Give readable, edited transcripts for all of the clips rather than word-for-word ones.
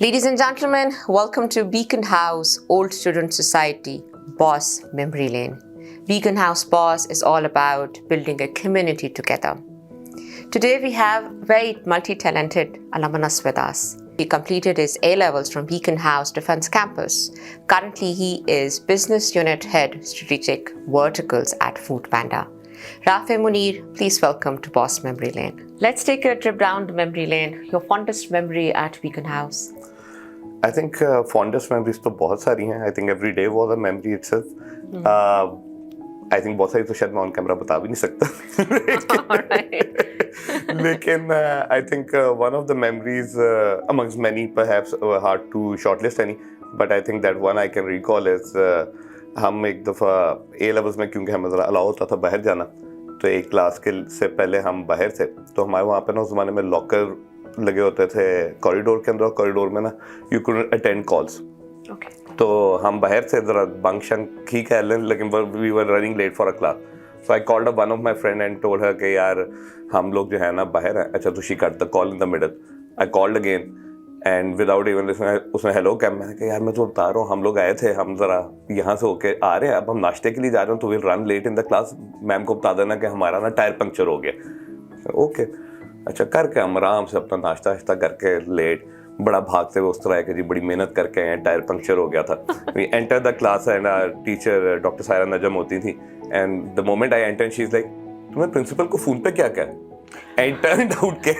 Ladies and gentlemen, welcome to Beaconhouse Old Student Society, Boss Memory Lane. Beaconhouse Boss is all about building a community together. Today we have very multi-talented alumnus with us. He completed his A-levels from Beaconhouse Defense Campus. Currently he is Business Unit Head Strategic Verticals at Foodpanda. Raafay Munir, please welcome to Boss Memory Lane. Let's take a trip down the memory lane. Your fondest memory at Beaconhouse? I think fondest memories तो बहुत सारी हैं. I think every day was a memory itself. I think बहुत सारी तो शायद मैं on camera बता भी नहीं सकता. लेकिन I think one of the memories amongst many perhaps hard to shortlist any, but I think that one I can recall is हम एक दफ़ा A levels में क्योंकि हमें ज़रा अलाउ होता था बाहर जाना, तो एक क्लास के से पहले हम बाहर थे, तो हमारे वहाँ पे ना उस ज़माने में लॉकर लगे होते थे कॉरिडोर के अंदर, और कॉरिडोर में ना यू कुडंट अटेंड कॉल्स. तो हम बाहर से ज़रा बंक शंक ही कह लें, लेकिन we were running late for a class. So I called one of my friend and told her कि यार हम लोग जो है ना बाहर हैं. अच्छा, तो she cut the call in the middle. I called again and without even listening उसने हेलो क्या. मैंने कहा यार मैं तो बता रहा हूँ हम लोग आए थे, हम ज़रा यहाँ से होके आ रहे हैं, अब हम नाश्ते के लिए जा रहे हैं, तो will run late in the class. Ma'am को बता देना कि हमारा ना टायर पंक्चर हो गया. ओके अच्छा करके हम आराम से अपना नाश्ता वाश्ता करके लेट बड़ा भागते हुए उस तरह कि जी बड़ी मेहनत करके आए, टायर पंक्चर हो गया था. We enter the class and teacher doctor Saira Najam होती थी, and the moment I enter she is like तुम्हें प्रिंसिपल को फोन पे क्या कहा. I turned out के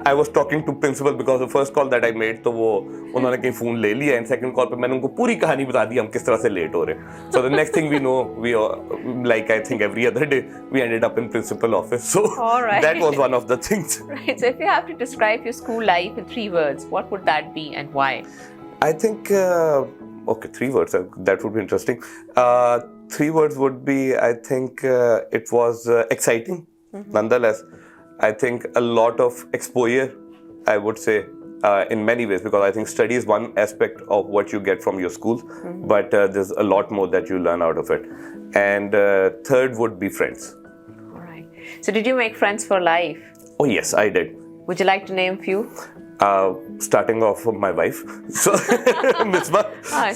I was talking to principal because the first call that I made, तो वो उन्होंने कहीं फ़ोन ले लिया, एंड सेकंड कॉल पे मैंने उनको पूरी कहानी बता दी हम किस तरह से लेट हो रहे हैं. So the next thing we know, we like I think every other day we ended up in principal office. So that was one of the things. Right. So if you have to describe your school life in 3 words, what would that be and why? I think okay, 3 words that would be interesting. 3 words would be, I think it was exciting. Nonetheless, I think a lot of exposure, I would say, in many ways, because I think study is one aspect of what you get from your school, but there's a lot more that you learn out of it. And third would be friends. All right. So did you make friends for life? Oh yes, I did. Would you like to name few? Starting off with my wife, so Misbah.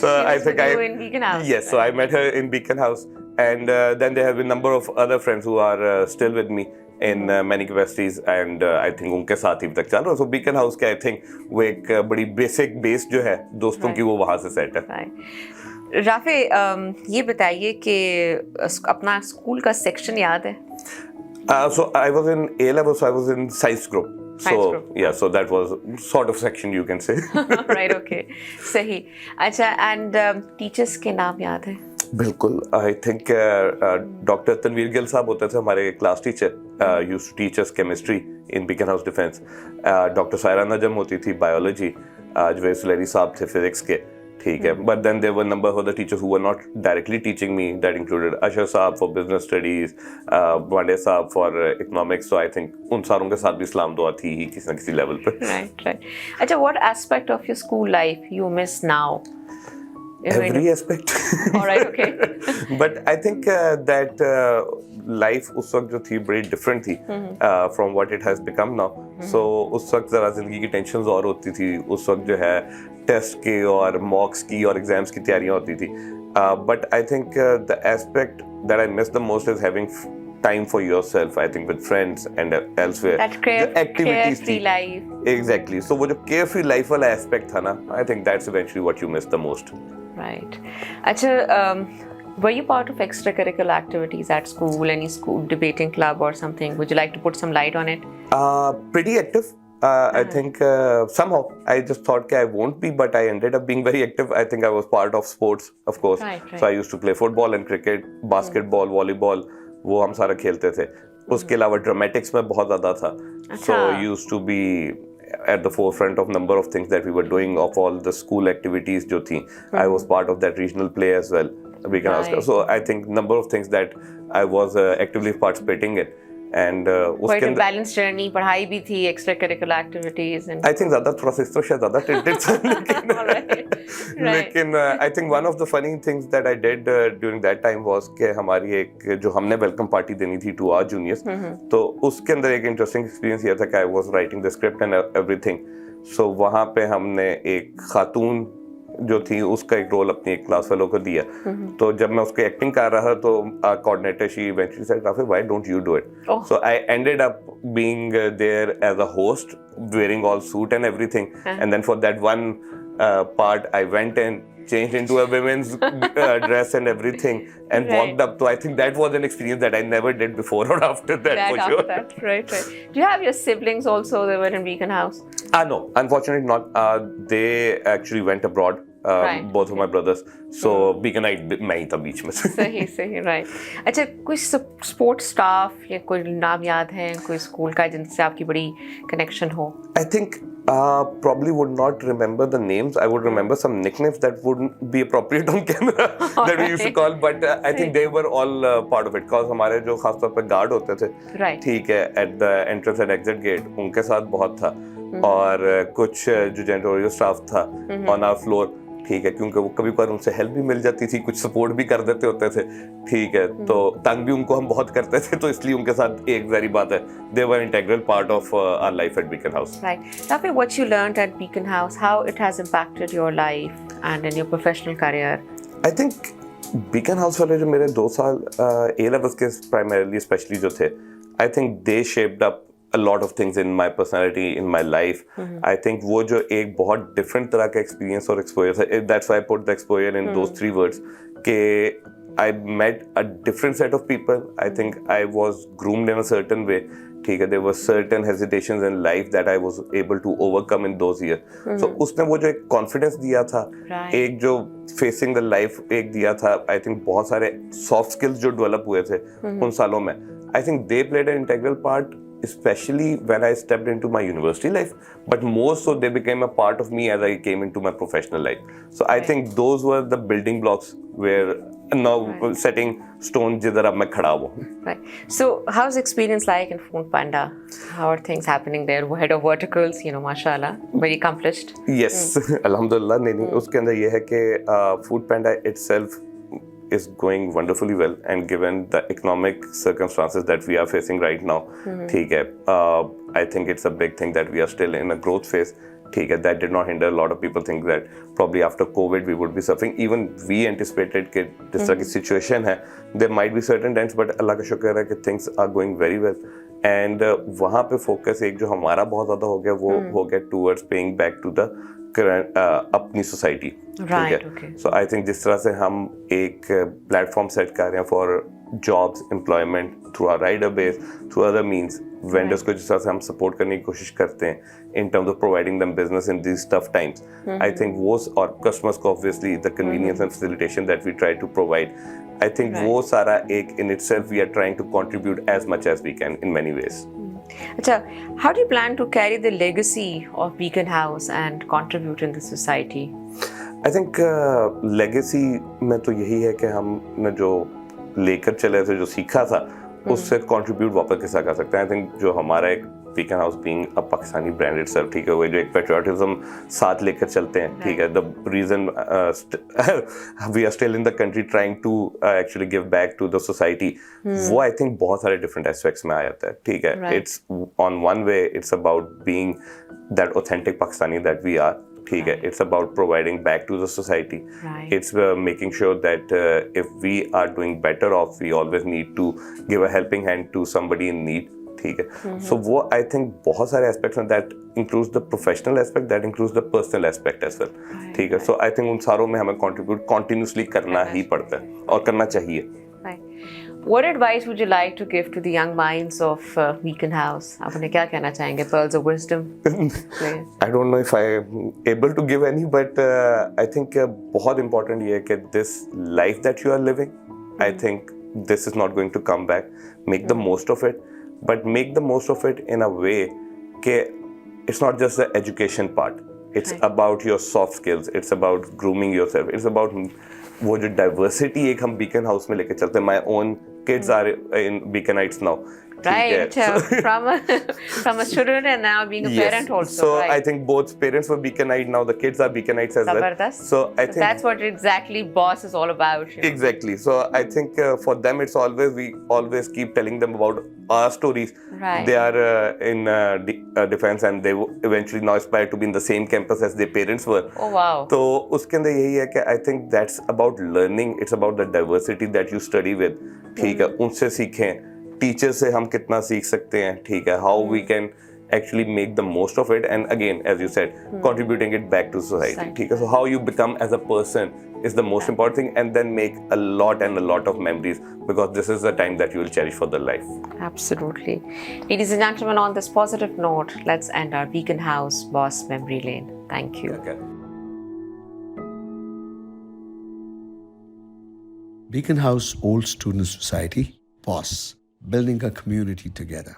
So I think in Beaconhouse. Yes, so I met her in Beaconhouse, and then there have been a number of other friends who are still with me in many capacities, and I think उनके साथ ही तक चल रहा है. So Beaconhouse के I think वो एक बड़ी basic base जो है दोस्तों की वो वहाँ से सेट है. राफे, ये बताइए कि अपना स्कूल का सेक्शन याद है? So I was in A level, so I was in science group. Yeah, so that was sort of section you can say. Right, okay, सही. अच्छा, and teachers के नाम याद है? बिल्कुल. I think doctor Tanveer Gill साहब होते थे हमारे class teacher, used to teach us chemistry in Beacon Defence. Doctor Saira Najam होती थी बायोलॉजी. जवेद सुलेरी साहब थे फिजिक्स के, ठीक है. But then there were number of the teachers who were not directly teaching me. That included Ashar साहब फॉर बिजनेस स्टडीज, वांडे साहब for economics. So I think उन सारों के साथ भी सलाम दुआ थी ही किसी न किसी लेवल पे. राइट. अच्छा, what aspect of your school life you miss now? Every aspect. All right, okay. But I think that life उस वक्त जो थी बड़ी different थी from what it has become now. So उस वक्त ज़रा ज़िंदगी की tensions और होती थी. उस वक्त जो है टेस्ट की और मॉक्स की और एग्जाम्स की तैयारियाँ होती थी. But I think the aspect that I miss the most is having time for yourself. I think with friends and elsewhere. That carefree life. Exactly. So वो जो carefree life वाला aspect था ना, I think that's eventually what you miss the most. Right. Achha, were you part of extracurricular activities at school, any school debating club or something? Would you like to put some light on it? Pretty active. I think somehow I just thought I won't be, but I ended up being very active. I think I was part of sports, of course. Right. So I used to play football and cricket, basketball, volleyball. वो हम सारा खेलते थे. उसके अलावा dramatics में बहुत ज़्यादा था. So I used to be at the forefront of number of things that we were doing, of all the school activities जो थी. I was part of that regional play as well. So I think number of things that I was actively participating in. And quite a balanced journey. पढ़ाई भी थी, extracurricular activities and I think ज़्यादा थोड़ा सा इस तरह से ज़्यादा tinted था. लेकिन I think one of the funny things that I did during that time was कि हमारी एक जो हमने welcome party देनी थी to our juniors, तो उसके अंदर एक interesting experience ये था कि I was writing the script and everything. सो वहाँ पे हमने एक खातून जो थी उसका एक रोल अपनी एक क्लास फेलो को दिया. तो जब मैं उसकी एक्टिंग कर रहा था तो coordinator she eventually said Rafay why don't you do it. So I ended up being there as a host wearing all suit and everything, and then for that one part I went and changed into a women's dress and everything and walked up. So I think that was an experience that I never did before or after that, for sure. That. Right. Do you have your siblings also that were in Beaconhouse? No, unfortunately not. They actually went abroad. Both of my brothers. So Beaconite मैं ही था बीच में. सही right. अच्छा कोई support staff या कोई नाम याद है कोई स्कूल का जिनसे आपकी बड़ी connection हो? I think probably would not remember the names. I would remember some nicknames that wouldn't be appropriate on camera that we used to call, but I think they were all part of it. Cause हमारे जो खास तौर पे guard होते थे, ठीक है, at the entrance and exit gate, उनके साथ बहुत था. और कुछ जो janitorial staff था on our floor, ठीक है, क्योंकि वो कभी कभार उनसे हेल्प भी मिल जाती थी, कुछ सपोर्ट भी कर देते होते थे, ठीक है, तो तंग भी उनको हम बहुत करते थे, तो इसलिए उनके साथ एक जरी बात है, they were integral part of our life at Beaconhouse. Right. Raafay, what you learned at Beaconhouse, how it has impacted your life and in your professional career? I think Beaconhouse वाले जो मेरे 2 साल A-levels के primarily especially जो थे, I think they shaped up a lot of things in my personality, in my life. I think वो जो एक बहुत different तरह का experience और exposure था, that's why I put the exposure in those 3 words, कि I met a different set of people. I think I was groomed in a certain way. ठीक है, there were certain hesitations in life that I was able to overcome in those years. So उसने वो जो एक confidence दिया था, एक जो facing the life एक दिया था, I think बहुत सारे soft skills जो develop हुए थे उन सालों में, I think they played an integral part, especially when I stepped into my university life, but more so they became a part of me as I came into my professional life. So I think those were the building blocks where now setting stone jidhar ab main khada hu. Right. So how's experience like in foodpanda? How are things happening there? Head of verticals, you know, mashallah, very accomplished. Yes, alhamdulillah. नहीं uske andar ye hai कि foodpanda itself is going wonderfully well, and given the economic circumstances that we are facing right now, ठीक है, I think it's a big thing that we are still in a growth phase. ठीक है, that did not hinder. A lot of people think that probably after COVID we would be suffering. Even we anticipated कि जिस तरह की situation है, there might be certain dents, but अल्लाह का शुक्र है कि things are going very well. And वहाँ पे focus एक जो हमारा बहुत ज़्यादा हो गया, वो हो गया towards paying back to the अपनी society. Right, okay. So I think जिस तरह से हम एक प्लेटफॉर्म सेट कर रहे हैं for jobs, employment through our rider base, through other means, vendors को जिस तरह से हम सपोर्ट करने की कोशिश करते हैं in terms of providing them business in these tough times, I think वो, और कस्टमर्स को obviously the convenience and facilitation that we try to provide, I think वो सारा एक in itself we are trying to contribute as much as we can in many ways. Achha, how do you plan to carry the legacy of Beaconhouse and contribute in the society? I think legacy में तो यही है कि हमने जो लेकर चले थे, जो सीखा था, उससे contribute वापस कैसा कर सकते हैं. I think जो हमारा एक Beaconhouse being a Pakistani brand itself, ठीक है, वो जो एक patriotism साथ लेकर चलते हैं, ठीक है, the reason we are still in the country trying to actually give back to the society, वो I think बहुत सारे different aspects में आ जाता है, ठीक है. It's on one way it's about being that authentic Pakistani that we are, ठीक है, it's about providing back to the society, it's making sure that if we are doing better off, we always need to give a helping hand to somebody in need, ठीक है. So वो I think बहुत सारे aspects हैं, that includes the professional aspect, that includes the personal aspect as well, ठीक है. So I think उन सारों में हमें contribute continuously करना ही पड़ता है और करना चाहिए. What advice would you like to give to the young minds of Beaconhouse? आप उन्हें क्या कहना चाहेंगे? Pearls of wisdom. I don't know if I'm able to give any, but I think बहुत important ये है कि this life that you are living, I think this is not going to come back. Make the most of it, but make the most of it in a way कि it's not just the education part. It's about your soft skills. It's about grooming yourself. It's about वो जो diversity एक हम Beaconhouse में लेके चलते हैं. My own kids are in Beaconites now. Right, from a student and now being a Yes. parent also. So right? I think both parents were Beaconite, now the kids are Beaconites as well. Zabardast. So I think that's what exactly boss is all about. exactly. So I think for them it's always, we always keep telling them about our stories. Right. They are in defense and they eventually now aspire to be in the same campus as their parents were. Oh wow. तो उसके अंदर यही है कि I think that's about learning. It's about the diversity that you study with. ठीक है, उनसे सीखें. Teachers से हम कितना सीख सकते हैं. ठीक है, how we can actually make the most of it, and again, as you said, contributing it back to society. ठीक है, so how you become as a person is the most important thing, and then make a lot and a lot of memories, because this is the time that you will cherish for the life. Absolutely. Ladies and gentlemen, on this positive note, let's end our Beaconhouse Boss Memory Lane. Thank you. Okay. Beaconhouse Old Student Society, BOSS, building a community together.